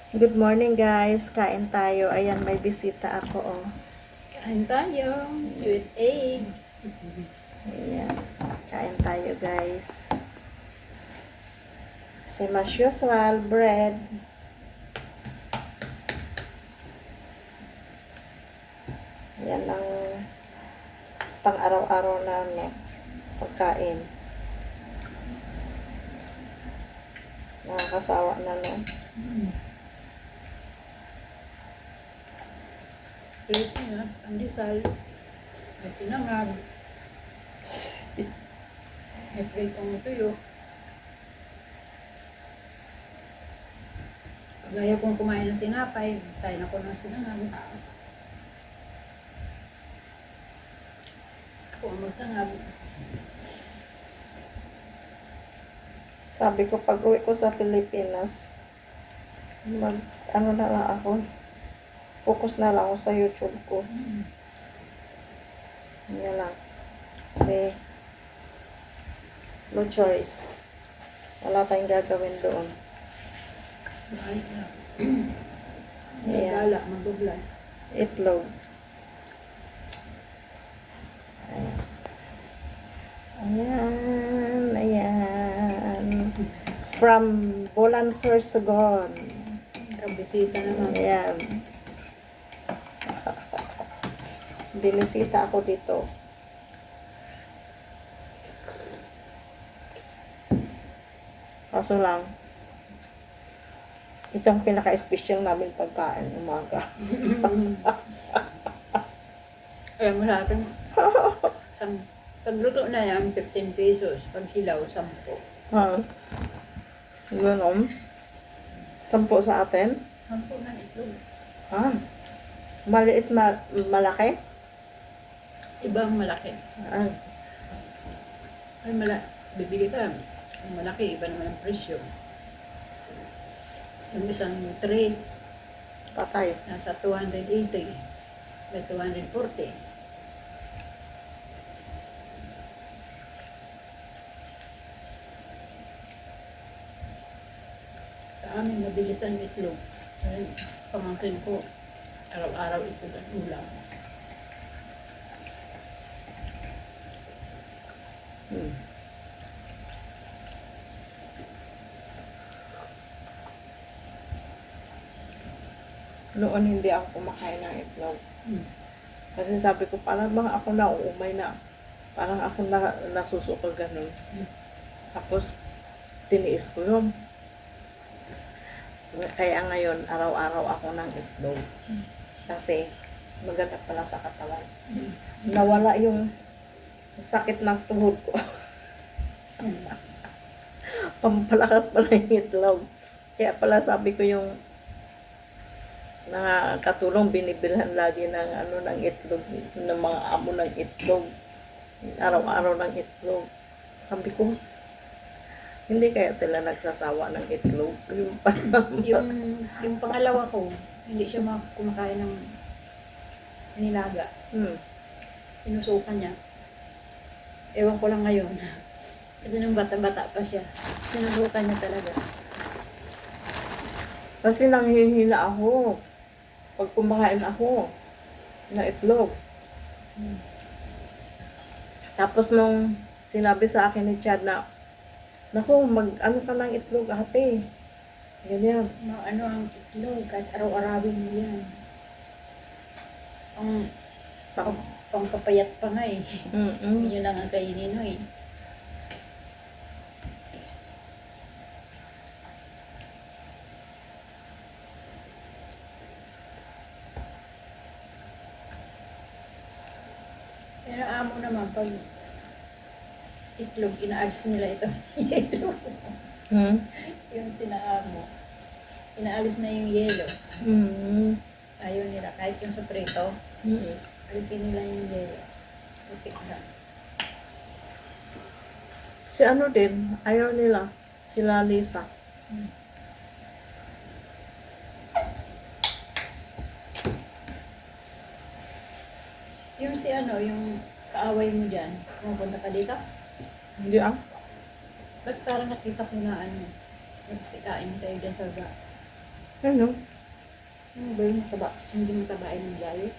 Good morning guys, kain tayo. Ayan, may bisita ako oh. Kain tayo with egg. Ayan, kain tayo guys. Same as usual, bread. Ayan ang pang-araw-araw na pagkain. Nakakasawa na no. Prito na, pandesal. May sinangag. May pritong tuyo. Pag ayaw kong kumain ng tinapay, kain ako ng sinangag. Ako ang magsangag. Sabi ko pag uwi ko sa Pilipinas, ano na lang ako, focus na lang ako sa YouTube ko. Yan lang. Kasi, no choice. Wala tayong gagawin doon. Bahay na. Ayan. Gala, magbublay. Itlog. Ayan. Ayan. From Bolan Sorsogon. Bisita naman. Ayan. Binisita ako dito. Kaso lang, itong pinaka-special namin pagkain umaga. Alam mo sa akin, pagluto na yan, 15 pesos. Pag hilaw, 10. Ha? Ganon. 10 sa atin? 10 na itlog. Ha? Maliit, malaki? Ibang malaki. Ah, Ay, bibili ka. Ang malaki, iba naman ang presyo. Yung isang tray, patay. nasa 280. May 240. Sa amin, mabilis ang itlog. Ay, pamangkin ko, araw-araw itlog ang ulam. Hmm. Noon hindi ako kumakain ng itlog. Kasi sabi ko, parang bang ako na uumay na. Parang ako na nasusuka ganun. Tapos, tiniis ko yun. Kaya ngayon, araw-araw ako ng itlog. Kasi, maganda pala sa katawan. Nawala yung sakit ng tuhod ko. Pampalakas pala yung itlog. Kaya pala sabi ko yung nakatulong binibilhan lagi ng ng itlog, ng mga amo ng itlog. Araw-araw ng itlog. Sabi ko, hindi kaya sila nagsasawa ng itlog. Yung pangalawa ko, hindi siya kumakain ng nilaga. Sinusukan niya. Ewan ko lang ngayon. Kasi nung bata-bata pa siya, sinusukan niya talaga. Kasi nanghihina ako pag kumakain ako na itlog. Tapos nung sinabi sa akin ni Chad na, naku, mag-ano ka ng itlog, ate. Ganyan. Ano ang itlog, kahit araw-arawin mo yan. Pangpapayat pa nga eh. Yun lang ang kainin mo eh. Pero amo naman, pag itlog, inaalis nila itong yelo. Yung sinaamo, inaalis na yung yelo. Ayaw nila, kahit yung sa prito, alisin nila yung yelo. Okay na. Si ano din, ayaw nila. Sila Lisa. Yung si ano, yung kaaway mo dyan, pumunta ka dito? Hindi ah. Ba't parang nakita ko na ano, nagsikain kayo dyan sa Ano? Ano ba yung mataba? Hindi matabain yung galit?